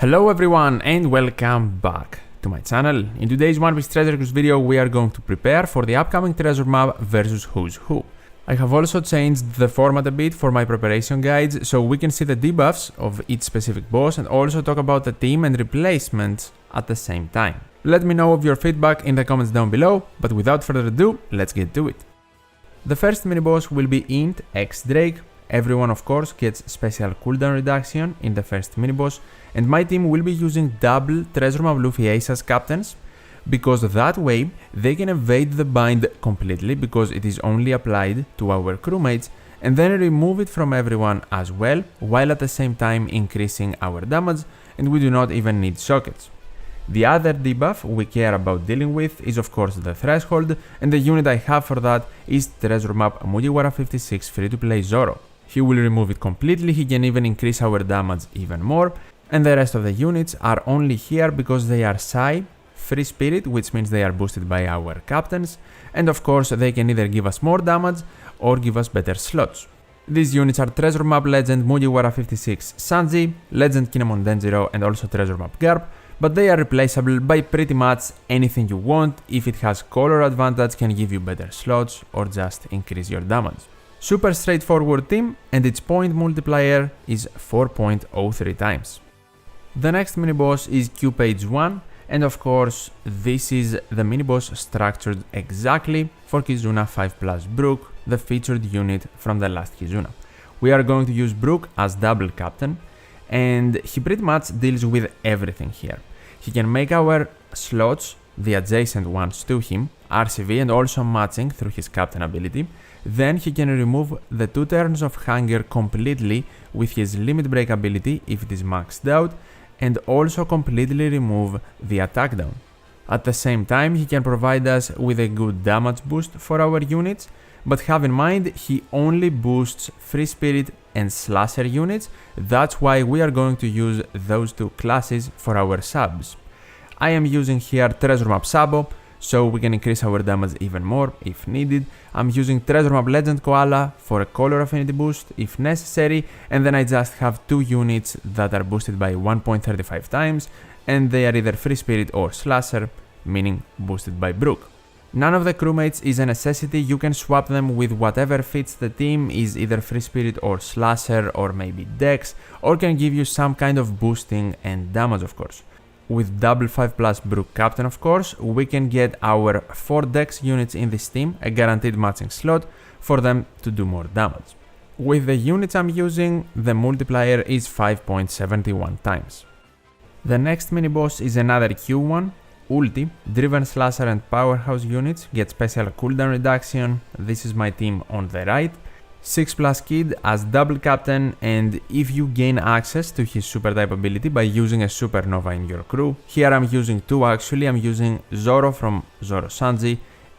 Hello everyone and welcome back to my channel. In today's One Piece Treasure Cruise video we are going to prepare for the upcoming treasure map versus Who's Who. I have also changed the format a bit for my preparation guides so we can see the debuffs of each specific boss and also talk about the team and replacements at the same time. Let me know of your feedback in the comments down below, but without further ado, let's get to it. The first mini boss will be Int X Drake. Everyone of course gets special cooldown reduction in the first mini boss, and my team will be using double Treasure Map Luffy Ace as captains, because that way they can evade the bind completely because it is only applied to our crewmates, and then remove it from everyone as well, while at the same time increasing our damage, and we do not even need sockets. The other debuff we care about dealing with is of course the threshold, and the unit I have for that is Treasure Map Mugiwara 56 free-to-play Zoro. He will remove it completely, he can even increase our damage even more, and the rest of the units are only here because they are Sai, Free Spirit, which means they are boosted by our captains, and of course they can either give us more damage or give us better slots. These units are Treasure Map Legend Mugiwara 56 Sanji, Legend Kinemon Denjiro, and also Treasure Map Garp, but they are replaceable by pretty much anything you want if it has color advantage, can give you better slots, or just increase your damage. Super straightforward team, and its point multiplier is 4.03 times. The next mini boss is Q Page 1, and of course this is the mini boss structured exactly for Kizuna 5+ Brook, the featured unit from the last Kizuna. We are going to use Brook as double captain, and he pretty much deals with everything here. He can make our slots, the adjacent ones to him, RCV and also matching through his captain ability. Then he can remove the 2 turns of hunger completely with his limit break ability if it is maxed out, and also completely remove the attack down. At the same time he can provide us with a good damage boost for our units, but have in mind he only boosts Free Spirit and Slasher units, that's why we are going to use those two classes for our subs. I am using here Treasure Map Sabo, so we can increase our damage even more if needed. I'm using Treasure Map Legend Koala for a color affinity boost if necessary, and then I just have 2 units that are boosted by 1.35 times, and they are either Free Spirit or Slasher, meaning boosted by Brook. None of the crewmates is a necessity, you can swap them with whatever fits the team, is either Free Spirit or Slasher or maybe Dex, or can give you some kind of boosting and damage of course. With double 5+ Brook captain of course, we can get our 4 Dex units in this team, a guaranteed matching slot, for them to do more damage. With the units I'm using, the multiplier is 5.71 times. The next mini boss is another Q1, Ulti. Driven Slasher and Powerhouse units get special cooldown reduction. This is my team on the right. 6+ Kid as double captain, and if you gain access to his super type ability by using a supernova in your crew, here I'm using 2 actually, I'm using Zoro from Zoro Sanji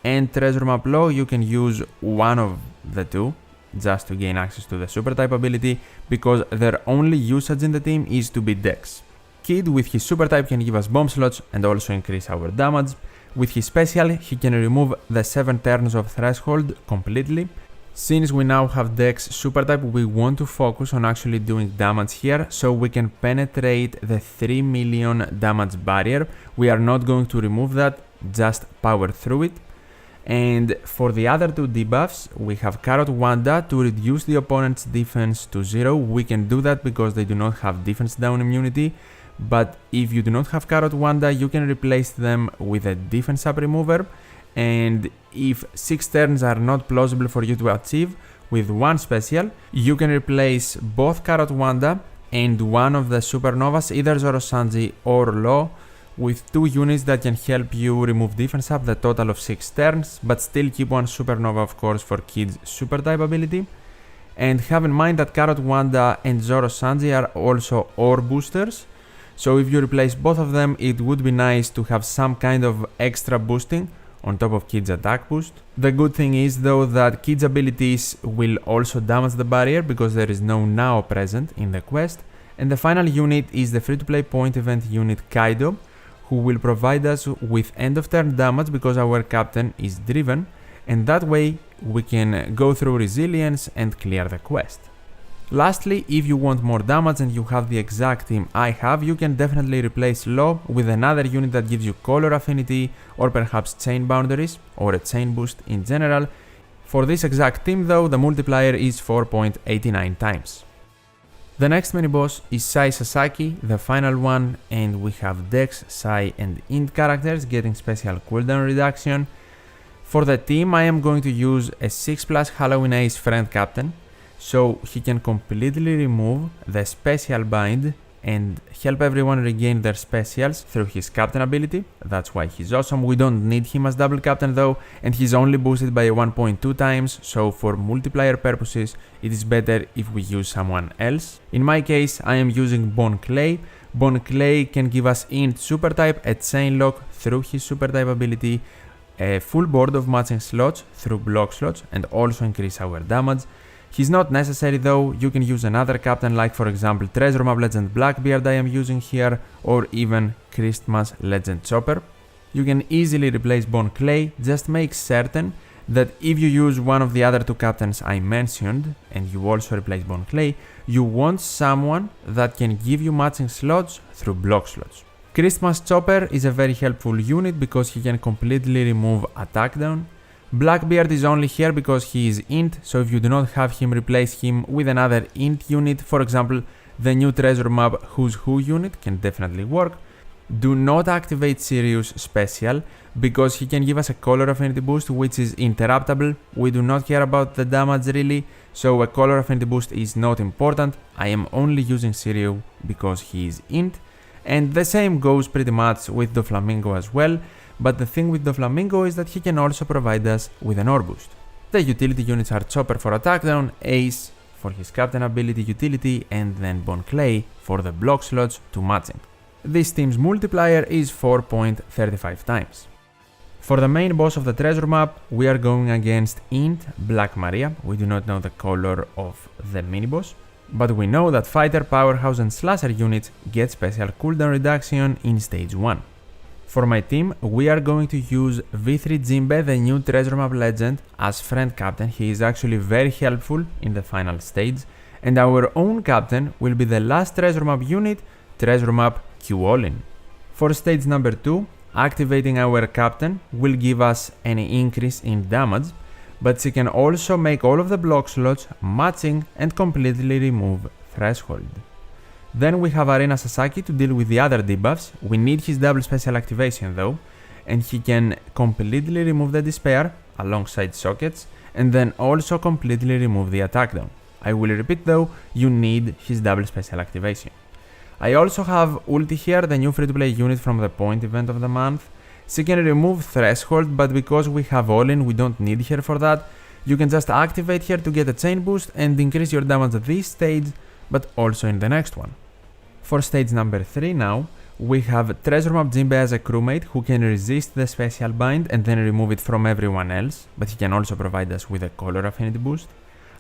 and Treasure Map Law. You can use one of the 2 just to gain access to the super type ability, because their only usage in the team is to be Dex. Kid with his super type can give us bomb slots and also increase our damage. With his special he can remove the 7 turns of threshold completely. Since we now have Dex super type, we want to focus on actually doing damage here, so we can penetrate the 3 million damage barrier. We are not going to remove that, just power through it. And for the other 2 debuffs, we have Carrot Wanda to reduce the opponent's defense to 0. We can do that because they do not have defense down immunity, but if you do not have Carrot Wanda, you can replace them with a defense up remover. And if 6 turns are not plausible for you to achieve with one special, you can replace both Carrot Wanda and one of the supernovas, either Zoro Sanji or Law, with 2 units that can help you remove defense up the total of 6 turns, but still keep one supernova of course for Kid's super type ability. And have in mind that Carrot Wanda and Zoro Sanji are also ore boosters, so if you replace both of them it would be nice to have some kind of extra boosting on top of Kid's attack boost. The good thing is though that Kid's abilities will also damage the barrier because there is no Nao present in the quest. And the final unit is the free-to-play point event unit Kaido, who will provide us with end of turn damage because our captain is driven, and that way we can go through resilience and clear the quest. Lastly, if you want more damage and you have the exact team I have, you can definitely replace Law with another unit that gives you color affinity or perhaps chain boundaries or a chain boost in general. For this exact team though, the multiplier is 4.89 times. The next mini boss is Sai Sasaki, the final one, and we have Dex, Sai and Int characters getting special cooldown reduction. For the team I am going to use a 6+ Halloween Ace friend captain, so he can completely remove the special bind and help everyone regain their specials through his captain ability. That's why he's awesome. We don't need him as double captain though, and he's only boosted by 1.2 times, so for multiplier purposes it is better if we use someone else. In my case I am using Bone Clay. Bone Clay can give us Int super type, a chain lock through his super type ability, a full board of matching slots through block slots, and also increase our damage. He's not necessary though, you can use another captain like for example Treasure Map Legend Blackbeard I am using here, or even Christmas Legend Chopper. You can easily replace Bone Clay, just make certain that if you use one of the other two captains I mentioned and you also replace Bone Clay, you want someone that can give you matching slots through block slots. Christmas Chopper is a very helpful unit because he can completely remove attack down. Blackbeard is only here because he is Int, so if you do not have him, replace him with another Int unit. For example, the new Treasure Map Who's Who unit can definitely work. Do not activate Sirius Special because he can give us a color affinity boost which is interruptible. We do not care about the damage really, so a color affinity boost is not important. I am only using Sirius because he is Int. And the same goes pretty much with Doflamingo as well. But the thing with Doflamingo is that he can also provide us with an ore boost. The utility units are Chopper for attack down, Ace for his captain ability utility, and then Bone Clay for the block slots to matching. This team's multiplier is 4.35 times. For the main boss of the treasure map, we are going against Int Black Maria. We do not know the color of the mini boss, but we know that Fighter, Powerhouse and Slasher units get special cooldown reduction in stage 1. For my team, we are going to use V3 Jimbe, the new Treasure Map legend, as friend captain. He is actually very helpful in the final stage. And our own captain will be the last Treasure Map unit, Treasure Map Q-All-In. For stage number 2, activating our captain will give us an increase in damage, but she can also make all of the block slots matching and completely remove Threshold. Then we have Arena Sasaki to deal with the other debuffs. We need his double special activation though, and he can completely remove the Despair alongside Sockets, and then also completely remove the attack down. I will repeat though, you need his double special activation. I also have Ulti here, the new free-to-play unit from the point event of the month. She can remove Threshold, but because we have All-In, we don't need her for that. You can just activate her to get a chain boost and increase your damage at this stage, but also in the next one. For stage number 3 now, we have Treasure Map Jimbe as a crewmate who can resist the special bind and then remove it from everyone else, but he can also provide us with a color affinity boost.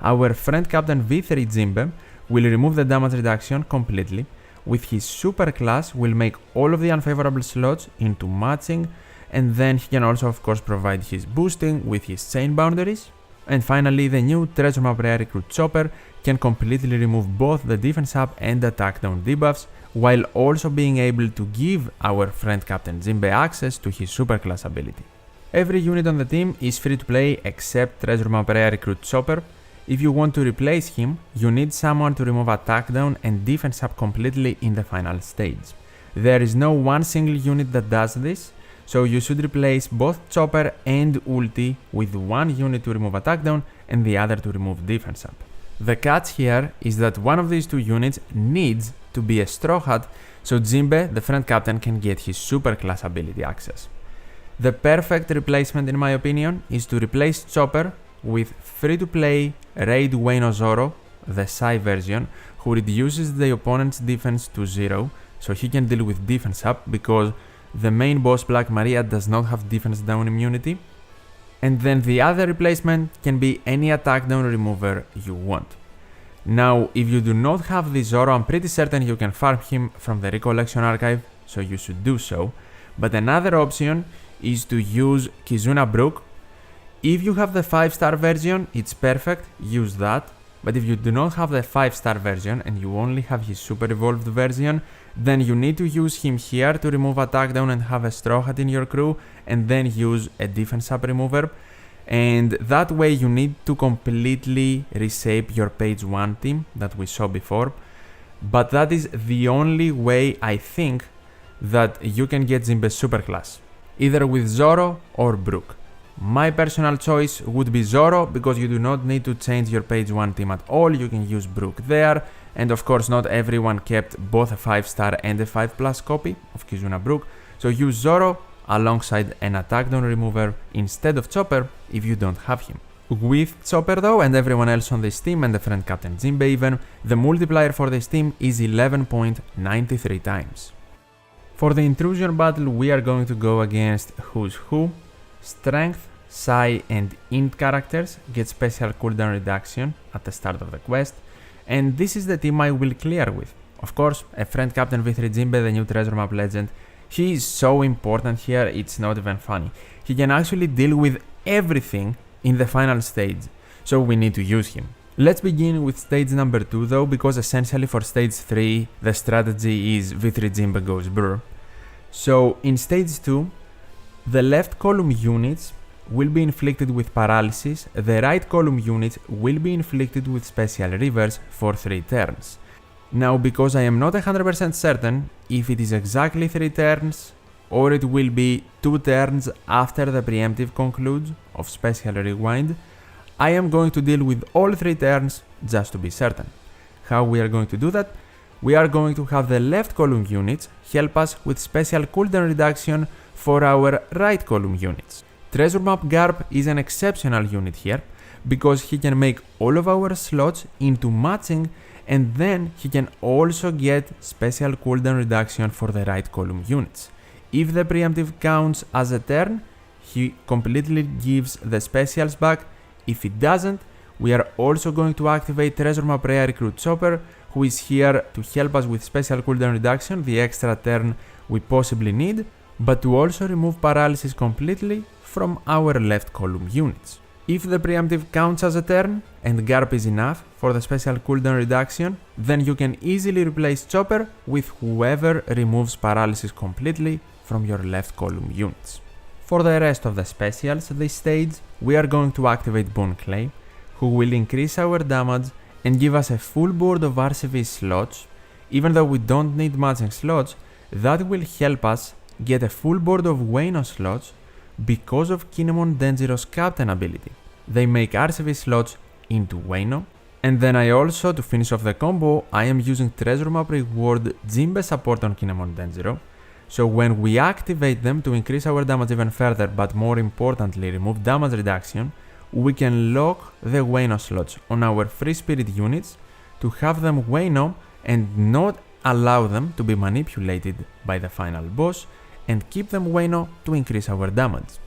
Our friend captain V3 Jimbe will remove the damage reduction completely. With his super class, will make all of the unfavorable slots into matching, and then he can also of course provide his boosting with his chain boundaries. And finally, the new Treasure Map Rare Recruit Chopper can completely remove both the defense up and attack down debuffs, while also being able to give our friend Captain Jimbe access to his superclass ability. Every unit on the team is free to play except Treasure Map Rare Recruit Chopper. If you want to replace him, you need someone to remove attack down and defense up completely in the final stage. There is no one single unit that does this, so you should replace both Chopper and Ulti with one unit to remove attack down and the other to remove defense up. The catch here is that one of these two units needs to be a Straw Hat, so Jimbe, the friend captain, can get his superclass ability access. The perfect replacement in my opinion is to replace Chopper with free-to-play Raid Wayne Zoro, the Sai version, who reduces the opponent's defense to 0, so he can deal with defense up because the main boss Black Maria does not have defense down immunity. And then the other replacement can be any attack down remover you want. Now, if you do not have the Zoro, I'm pretty certain you can farm him from the Recollection Archive, so you should do so. But another option is to use Kizuna Brook. If you have the 5-star version, it's perfect, use that. but if you do not have the 5-star version and you only have his super evolved version, then you need to use him here to remove attack down and have a Straw Hat in your crew, and then use a defense up remover. And that way you need to completely reshape your page 1 team that we saw before. But that is the only way I think that you can get Jinbe's superclass, either with Zoro or Brook. My personal choice would be Zoro, because you do not need to change your page 1 team at all, you can use Brook there, and of course not everyone kept both a 5-star and a 5+ copy of Kizuna Brook, so use Zoro alongside an attack down remover instead of Chopper if you don't have him. With Chopper though, and everyone else on this team, and the friend Captain Jinbe even, the multiplier for this team is 11.93 times. For the Intrusion Battle we are going to go against Who's Who. Strength, Psi and Int characters get special cooldown reduction at the start of the quest, and this is the team I will clear with. Of course, a friend Captain V3 Jinbe, the new treasure map legend, he is so important here, it's not even funny. He can actually deal with everything in the final stage, so we need to use him. Let's begin with stage number 2 though, because essentially for stage 3 the strategy is V3 Jinbe goes brr. So in stage 2, the left column units will be inflicted with paralysis, the right column units will be inflicted with special reverse for 3 turns. Now, because I am not 100% certain if it is exactly 3 turns or it will be 2 turns after the preemptive concludes of special rewind, I am going to deal with all 3 turns just to be certain. How we are going to do that? We are going to have the left column units help us with special cooldown reduction for our right column units. Treasure Map Garp is an exceptional unit here, because he can make all of our slots into matching, and then he can also get special cooldown reduction for the right column units. If the preemptive counts as a turn, he completely gives the specials back. If it doesn't, we are also going to activate Treasure Map Rare Recruit Chopper, who is here to help us with special cooldown reduction, the extra turn we possibly need, but to also remove paralysis completely from our left column units. If the preemptive counts as a turn and Garp is enough for the special cooldown reduction, then you can easily replace Chopper with whoever removes paralysis completely from your left column units. For the rest of the specials this stage, we are going to activate Bone Clay, who will increase our damage and give us a full board of RCV slots. Even though we don't need matching slots, that will help us get a full board of Wano slots because of Kinemon Denjiro's Captain ability. They make RCV slots into Wano. And then I also, to finish off the combo, I am using Treasure Map Reward Jinbe support on Kinemon Denjiro. So when we activate them to increase our damage even further, but more importantly remove damage reduction, we can lock the Wano slots on our Free Spirit units to have them Wano and not allow them to be manipulated by the final boss, and keep them Wano to increase our damage.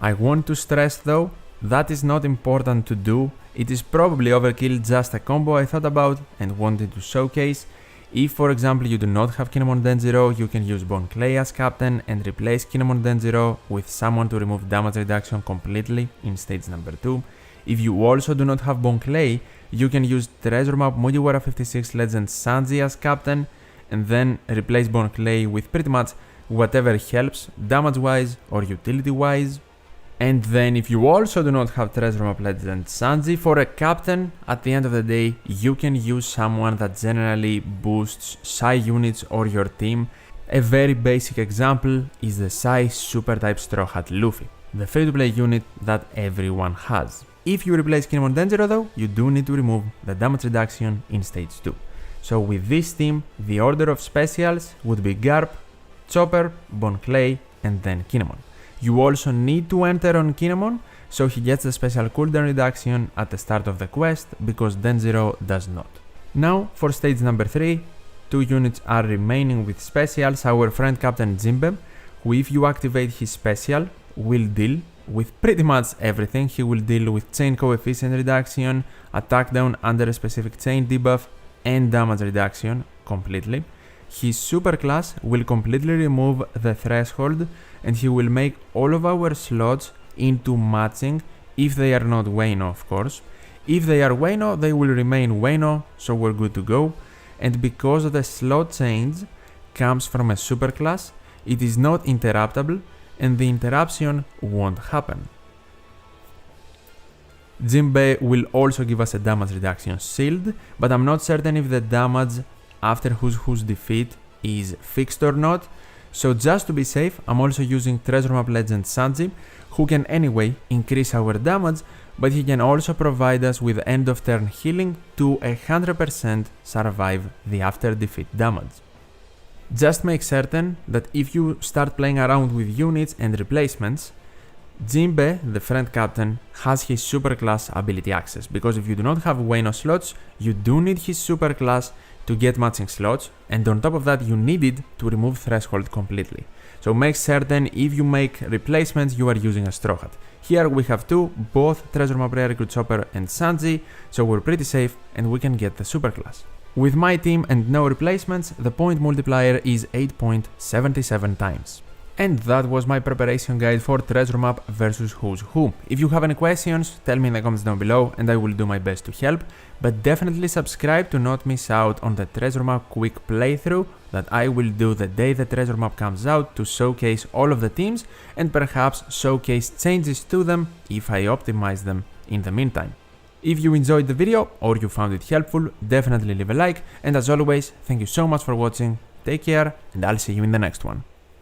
I want to stress though, that is not important to do. It is probably overkill, just a combo I thought about and wanted to showcase. If for example you do not have Kinemon Denjiro, you can use Bone Clay as captain and replace Kinemon Denjiro with someone to remove damage reduction completely in stage number 2. If you also do not have Bone Clay, you can use Treasure Map Mugiwara 56 Legend Sanji as captain and then replace Bone Clay with pretty much whatever helps damage wise or utility wise. And then if you also do not have Treasure Map Legend Sanji for a captain, at the end of the day you can use someone that generally boosts Psi units or your team. A very basic example is the Psi Super Type Straw Hat Luffy, the free-to-play unit that everyone has. If you replace Kinemon Denjiro though, you do need to remove the damage reduction in stage 2. So with this team, the order of specials would be Garp, Chopper, Bone Clay, and then Kinemon. You also need to enter on Kinemon, so he gets the special cooldown reduction at the start of the quest, because Denjiro does not. Now, for stage number 3, 2 units are remaining with specials. Our friend Captain Jinbe, who if you activate his special, will deal with pretty much everything. He will deal with chain coefficient reduction, attack down under a specific chain debuff, and damage reduction completely. His super class will completely remove the threshold, and he will make all of our slots into matching if they are not Wano, of course. If they are Wayno, they will remain Wayno, so we're good to go. And because the slot change comes from a superclass, it is not interruptible and the interruption won't happen. Jinbei will also give us a damage reduction shield, but I'm not certain if the damage after Who's defeat is fixed or not, so just to be safe, I'm also using Treasure Map Legend Sanji, who can anyway increase our damage, but he can also provide us with end of turn healing to 100% survive the after defeat damage. Just make certain that if you start playing around with units and replacements, Jinbei, the friend captain, has his superclass ability access, because if you do not have Wayno slots, you do need his superclass to get matching slots, and on top of that you need it to remove threshold completely. So make certain if you make replacements you are using a Straw Hat. Here we have two, both Treasure Map Rare Recruit Chopper and Sanji, so we're pretty safe and we can get the superclass. With my team and no replacements, the point multiplier is 8.77 times. And that was my preparation guide for Treasure Map versus Who's Who. If you have any questions, tell me in the comments down below and I will do my best to help. But definitely subscribe to not miss out on the Treasure Map quick playthrough that I will do the day the Treasure Map comes out to showcase all of the teams and perhaps showcase changes to them if I optimize them in the meantime. If you enjoyed the video or you found it helpful, definitely leave a like, and as always, thank you so much for watching, take care and I'll see you in the next one.